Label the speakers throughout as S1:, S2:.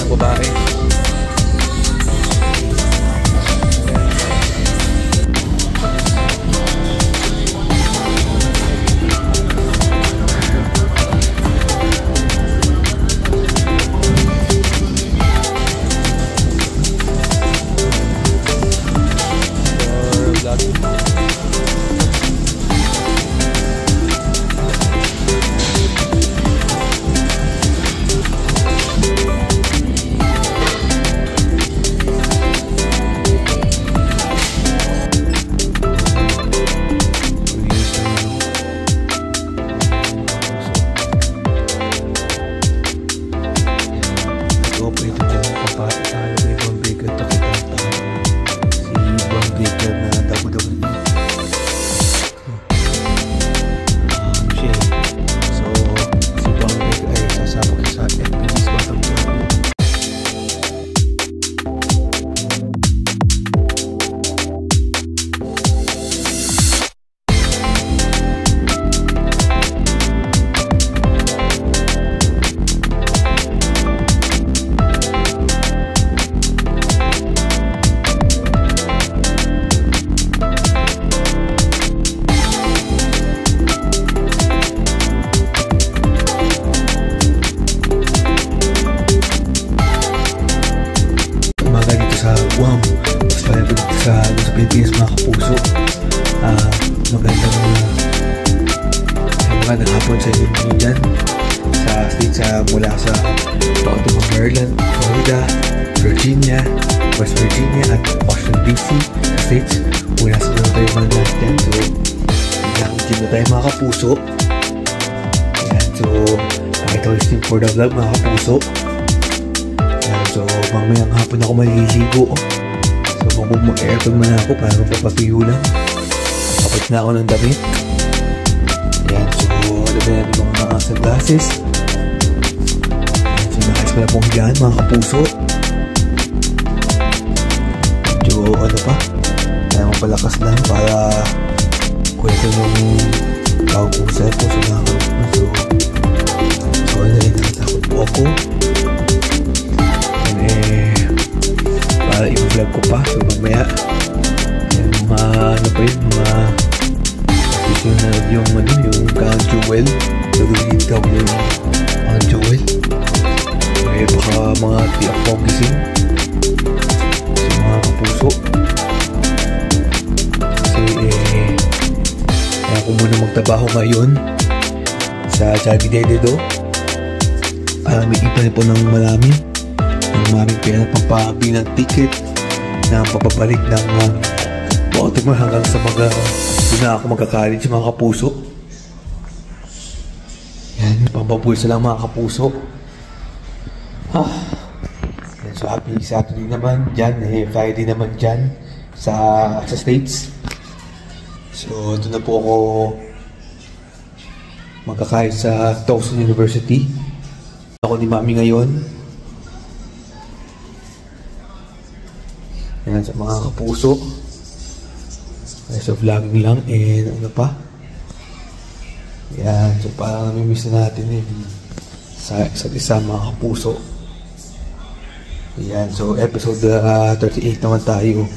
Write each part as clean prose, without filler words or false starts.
S1: ng babae. Guam, Australia dito sa Pilipinas mga kapuso. Magandang hapon sa inyo dyan sa states mula sa Baltimore, Maryland, Florida, Virginia, West Virginia at Washington DC sa states. Mula sa mga tayo mga lahat dyan. So nakakagin na tayo mga kapuso. Ayan, so nakita ko yung for the vlog mga kapuso. So, mamayang hapon ako maliligo. So, mag-aircon man ako para magpapatuyo lang. Kapit na ako ng damit. Ayan, so, alam na natin mga sunglasses. Ayan, so, nakais ko na pong higaan mga kapuso. Medyo, ano pa, kaya mapalakas lang para kwento yung tawag kong cellphone. So, nakakarap na. So, ano rin, nakatakot po ako. Para i-vlog ko pa. So mamaya yan, mga ano pa yun, mga gusto na yung ano, yung Kang Joel. Nagulid ka mo yung Kang Joel. May baka mga tiyak po gising. So mga kapuso, kasi kaya ko muna magtrabaho ngayon sa Jollibee Dedo para may ipan po ng marami maraming pera pampabi ng ticket na papabalik ng Baltimore hanggang sa mga doon na ako magka-college mga kapuso. Yan, pampapulsa lang mga kapuso. Yan, so happy Saturday naman dyan, Friday naman dyan sa States. So doon na po ako magka-college sa Towson University. Ako ni Mami ngayon. Yan sa mga kapuso. So vlogging lang and ano pa. Yan, so parang namimiss na natin sa isa't isa mga kapuso. Yan, so episode 38 naman tayo.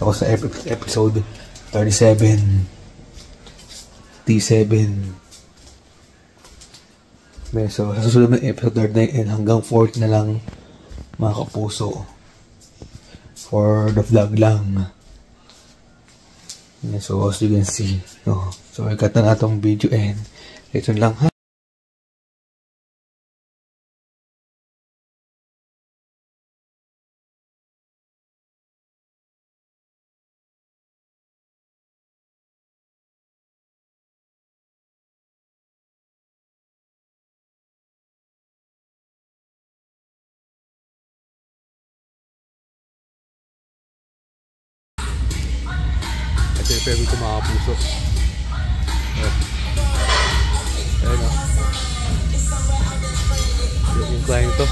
S1: Ako sa episode 37 T7. So sa susunod ng episode 39 hanggang 40 na lang mga kapuso. For the vlog lang. Yeah, so as you can see, so ikat na natong video and ito lang ha. Prepare ko mga kapuso. Ayan o. Yung client ito.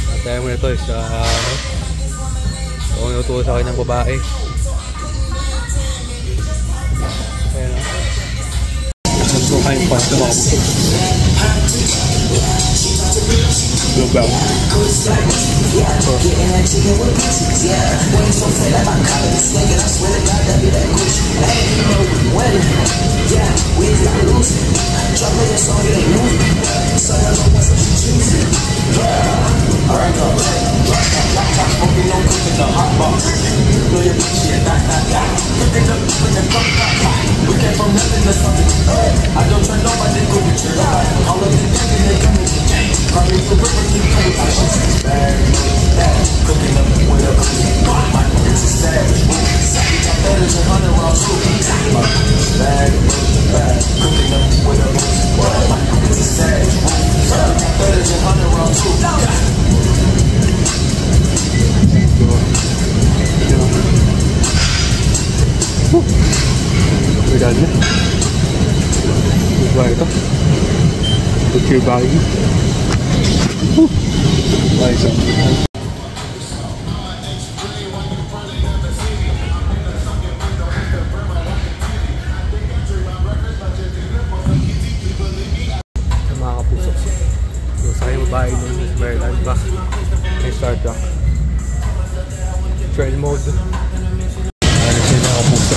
S1: Nataya mo na ito sa ano. Ako inutuwa sa akin ng babae. Ayan o. Saan ko kayo pa ito mga kapuso. Go back.
S2: I don't try nobody to go with you. All of the things they come with the game. Probably the river you come with the bad. Cooking up with a cookie. My it's a savage. I'm better than 100 rounds too. Bad. Cooking up with a cookie. My it's a savage. I'm better than 100 rounds too.
S1: Udah aja. Buka itu. Kecil bayi. Baik. Mga kapuso. So, sa yung bahay nun sa Maryland pa. May start lang. Trail mode. Ano siya mga kapuso.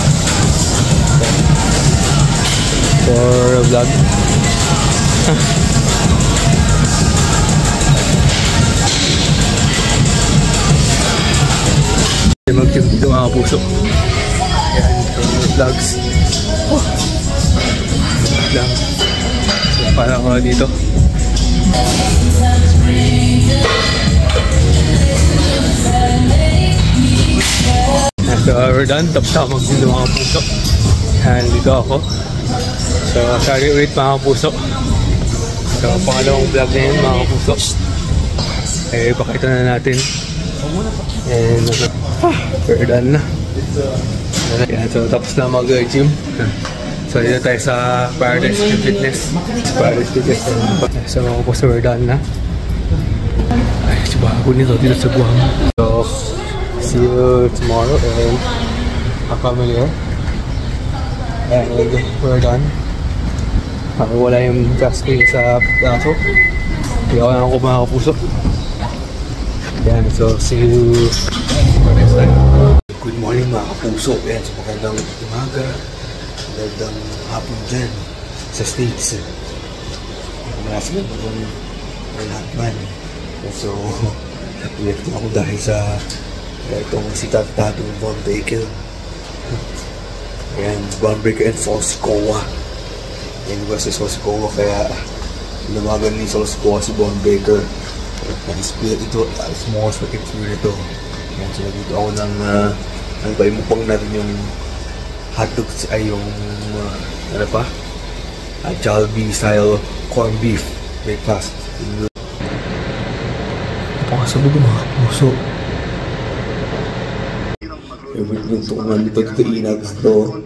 S1: For vlog. Mag-tune dito mga kapuso. Ayan, vlogs. Lang. So, parang ako dito. So we're done. Tapos ako mag-tune dito mga kapuso. Ayan, dito ako. So, sorry wait mga kapuso. So, pangalawang vlog na yun mga kapuso. Eh, pakita na natin. And, we're done na. Ayan, so tapos na mag-gym. So, dito tayo sa Paradise Fitness. Paradise Fitness. So, mga kapuso, we're done na. Ay, si bago nito dito sa Guam. So, see you tomorrow and a familiar. And we're done. Wala yung casting sa aso. Kaya ako mga kapuso. Yan, so see you for next time. Good morning mga kapuso. Yan, so magandang umaga. Magandang hapon dyan sa States. Malas nga, magandang hotman. So, napiyat ko ako dahil sa itong si Tatadong Von Baker. Ayan, Von Baker and Solsikoa. Yan ba si Solsikoa, kaya lumagan ni Solsikoa si Von Baker. Na-split ito, small split ito. Yan, so dito ako ng mukbang natin yung hotdog ay yung ano pa? Jollibee style corned beef breakfast. Napakasabog mga puso. Favorite ko nga dito inag ito.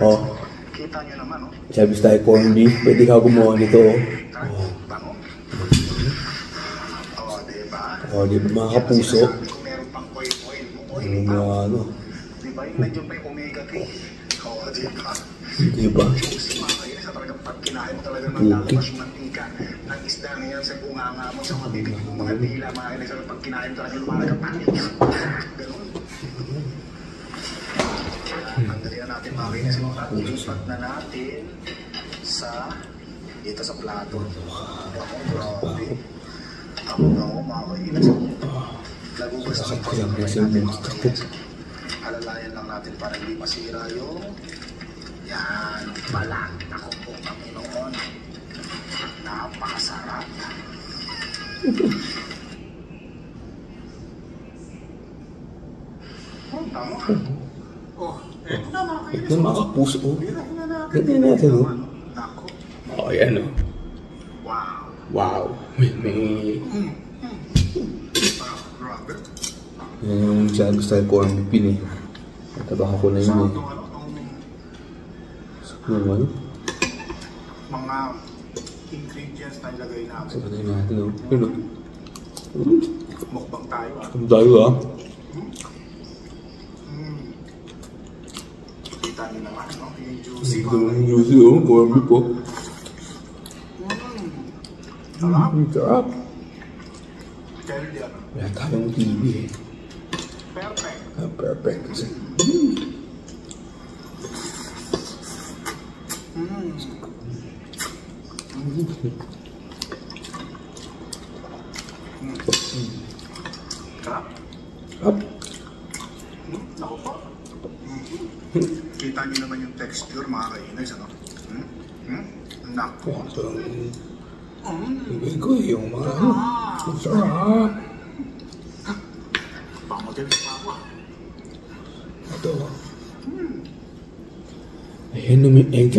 S1: Oh. Jollibee style corned beef. Pwede ka gumawa nito. Oh, di ba mga kapuso? Yung ano? Di ba? Puti. Ang isda niyan sa bunganga mo sa mabibig mo mga dila mga sa pag kinain mo talaga lumalagap ganun. Andalian natin makinis mo at ilusot na natin sa dito sa plato. Grabe. Ako makakainit. Lagugas na natin. Alalayan lang natin para hindi masira yung yan. Balakit ako po kami noon. Napakasarap. Tama. Oh, eto na makakainis. Ito mga kapuso. Ganyan natin o. Oh, yan o. Wow. Wow. May... Yan yung siya gusto tayo corn beef yun eh. Natabaka ko na yun eh. Ano ano? Mga ingredients na ilagay namin. So, patayin natin o. Ano? Mukbang tayo ah. Mukbang tayo ah. Kita nyo naman no? Yung juicy. Yung juicy o. Corn beef o. Sarap. Sarap.
S2: Kelder.
S1: Wala tayong TV eh.
S2: Perfect.
S1: Perfect kasi.
S2: Sarap.
S1: Up.
S2: Naku po. Kita niyo naman yung texture, mga kainis, ano? Naku.
S1: Ibig ko yung mga ano. Masarap.
S2: Pamagaling pa ako.
S1: Ito. Ayan naman egg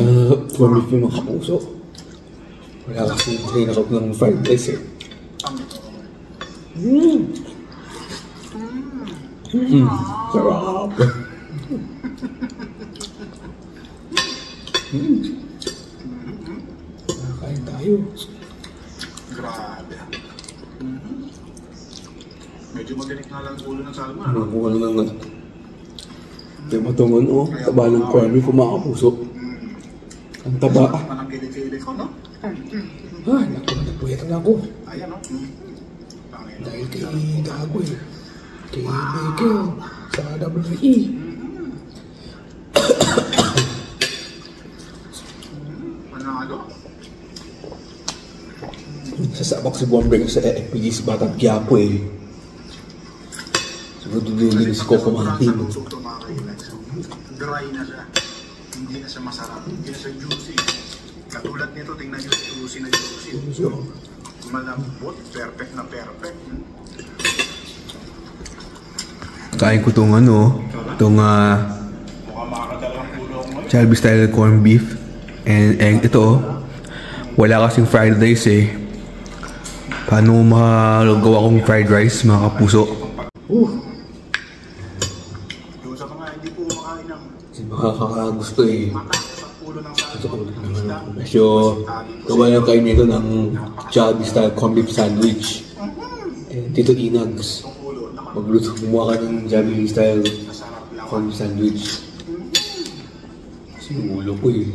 S1: for me yung mga kapuso. Wala kasi tinakap ng fried rice eh. Sarap. Kain tayo.
S2: Grabe. Medyo magaling nga lang ang ulo ng salmon.
S1: Ano ko ano naman. Di matungan o. Taba ng corn beef mga kapuso. Ang taba.
S2: Manang gili-gili ko, no?
S1: Naku, nagpuyetan ako.
S2: Ayan, no?
S1: Dahil kay Dago eh. Kay Michael sa WWE.
S2: Panalo?
S1: Sasabak si Bomber sa FPG sa Batang Quiapo eh. Siguro duduling si Coco Martin.
S2: Dry na siya. Hindi na siya masarap. Hindi na siya juicy. Katulad nito, tingnan nyo juicy na juicy. Malambot, perfect na perfect.
S1: Kain ko itong ano, itong Chalby style corned beef and egg. Ito wala kasing fried rice eh. Paano makagawa kong fried rice mga kapuso?
S2: Yung sa mga hindi po makain ng
S1: Makakagusto eh.
S2: mata sa ulo ng isda.
S1: Medyo gawa lang kain nito ng Chalby style corned beef sandwich. And Tito Inags magluto, gumawa ka ng Chalby style corned beef sandwich. Kasi yung ulo ko eh.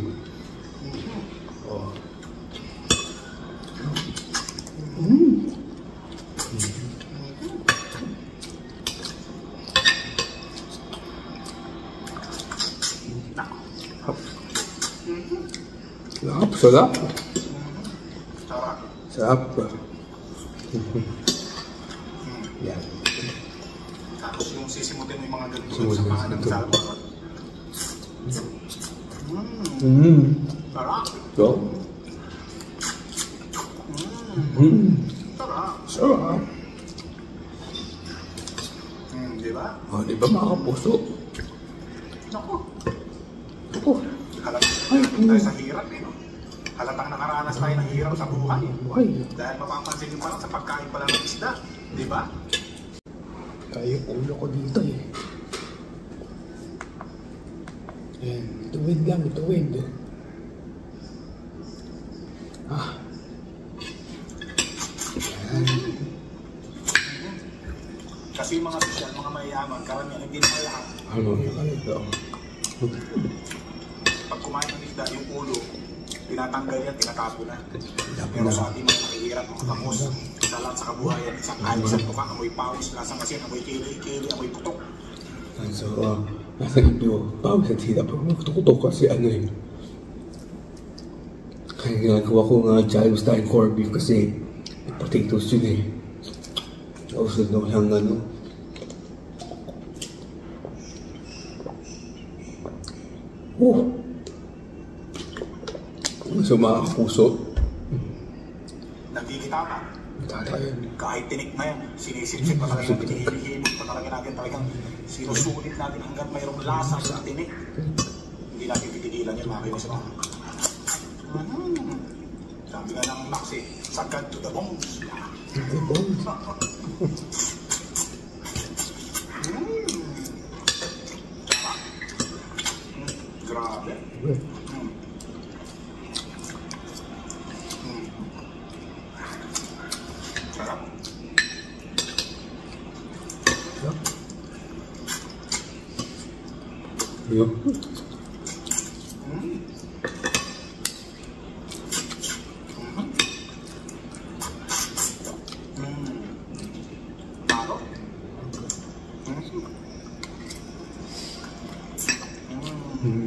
S1: Sarap. Sarap. Yan.
S2: Tapos yung sisimutin mo yung mga ganito sa mga ng salmon. Sarap.
S1: So?
S2: Sarap.
S1: Sarap.
S2: Diba?
S1: Oh, di ba mga kapuso?
S2: Naku.
S1: Ako.
S2: Halatang tayo sa hirap eh, no? Halatang nakaranas tayo ng hirap sa buhay. Dahil mapapansin nyo pa lang sa pagkain pa lang ng isda. Diba?
S1: Kaya ulo ko dito eh. Yan. Tuwid lang, tuwid. Yan.
S2: Kasi yung mga sosyal, mga mayayaman, karamihan hindi naman lahat.
S1: Ano yung ito?
S2: Pag kumain ng isda, yung ulo, tinatanggal yan, tinatapo na. Pero sa ating mga mahihirap, mga kamos, sa lahat sa kabuhayan, isang kain, isang tuka, amoy pawis, lasang asin, amoy kili, amoy putok.
S1: So, nasa inyo, pawis at hirap. Kutok-kutok kasi ano eh. Kaya ginagawa ko nga Chalby style corned beef kasi potatoes yun eh. Usod na walang ano. So mga kapuso.
S2: Nagkikita
S1: Tatayan.
S2: kahit tinik na yan, sinisipsip pa talaga natin, hinihimot pa talaga natin, talagang sinusulit natin hanggat mayroong lasa sa tinik. Hindi natin titigilan yan, mga kainis. Sabi nga ng Maxi, sagad to the bones. Grabe. Sarap.
S1: Yun. Mga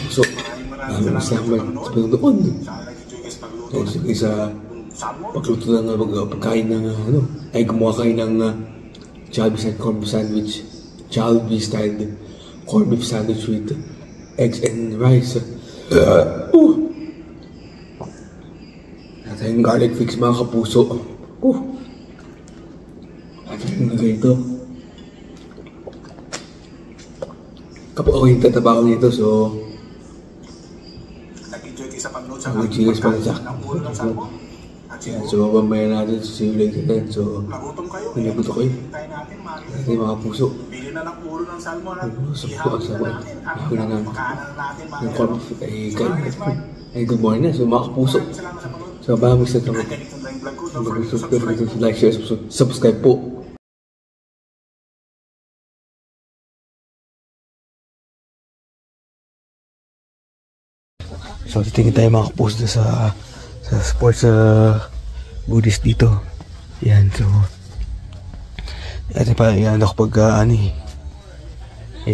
S1: puso, maraming salamat sa panonood. Dahil sa pagluto ng pagkain ng ay gumawa kayo ng Jollibee corned beef sandwich, Jollibee style corned beef sandwich with eggs and rice. At yung garlic fix mga kapuso. At yung nagay ito. Kapag ako yung tataba ko nito, so mag-cheers pa rin sa so mamaya natin susimulan natin. So nanaguto ko yun natin mga puso. Pusok po kasama ako na ng corn ay kain ay good morning na. So mga kapuso, so maraming salamat. Like, share, subscribe po. So titingin tayo mga kapuso sa sports Buddhist dito. Yan, so yan ako pag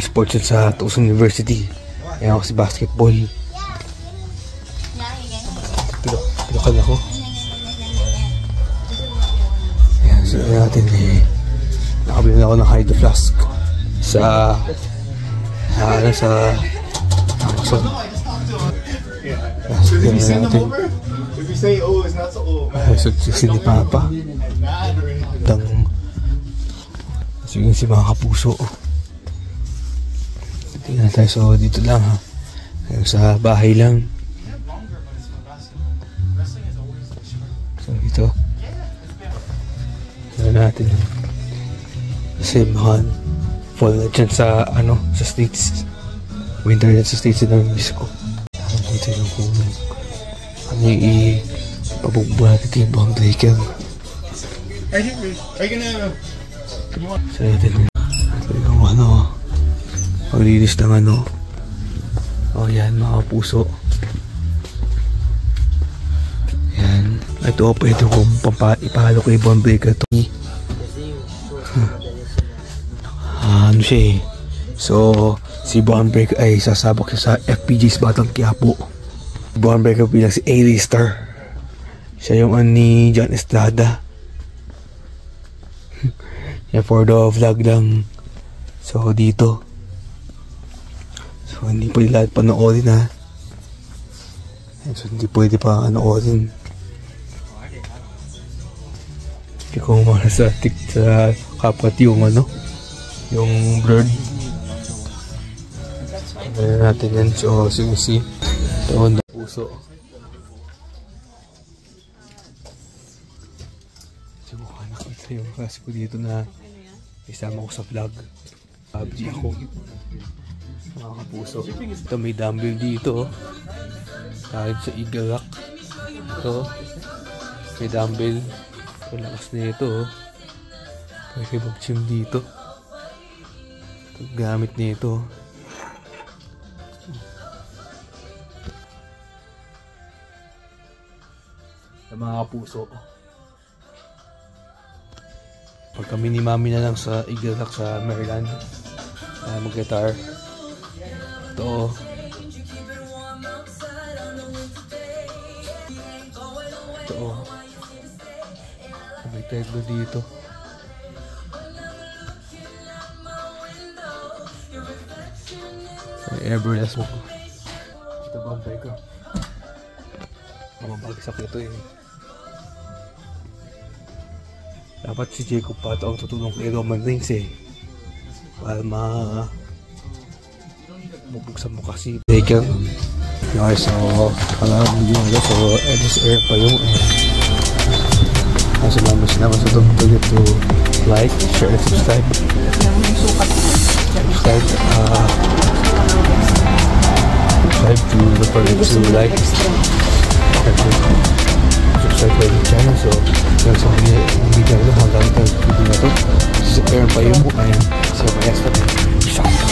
S1: sports yun sa Tucson University. Yan ako si basketball. Pilokan ako. Yan, so yan natin nakabili na ako ng Hydro Flask sa Amazon.
S3: If you say oh, it's not so old.
S1: So ni Papa. So yun si mga kapuso. Tingnan tayo. So dito lang ha. Sa bahay lang. So dito. Tingnan natin. Kasi mga fall na dyan sa sa States. Winter na sa States na miss ko. Dito yung ipabugbuhan natin yung bomb breaker.
S3: Are you gonna come on?
S1: So natin yung paglilis ng yan mga puso. Yan. Ito pwede kong ipahalo ko yung bomb breaker to. Siya eh. So si Bomb Breaker ay sasabak siya sa FPG's Batang Quiapo. Bomb Breaker bilang si A-lister. Siya yung ni John Estrada. Yan for the vlog lang. So dito. So hindi pwede lahat panoorin ha. So hindi pwede pa panoorin. Hindi ko mga sa kapat yung yung blurred. Ayan natin yan. So, sumisi. Ito na puso. So, nakita yung kasi ko dito na isama ko sa vlog. PUBG ako. Mga kapuso. Ito may dumbbell dito. Kahit sa Eagle Rock. Ito. May dumbbell. Ito lakas na ito. Pwede mag-gym dito. Ito gamit na ito. Sa mga kapuso. Pag kami ni Mami na lang sa Eagle Rock sa Maryland, mag-guitar. Ito. Ito. May teglo dito. May Everest mo. Ito ba ang bike ko? Mabagsak ito eh. Dapat si Jacob pa ito ang tutulong kay Roman Reigns eh. Para mabuksan mo kasi bacon. Okay, so so Edis Air pa yung salamat sa don't forget to like, share, and subscribe. Subscribe to the project to like. subscribe kayo sa channel. So, hanggang sa video na ito, hanggang sa video na ito. Meron pa yung book na yan. So, may expect. Peace out.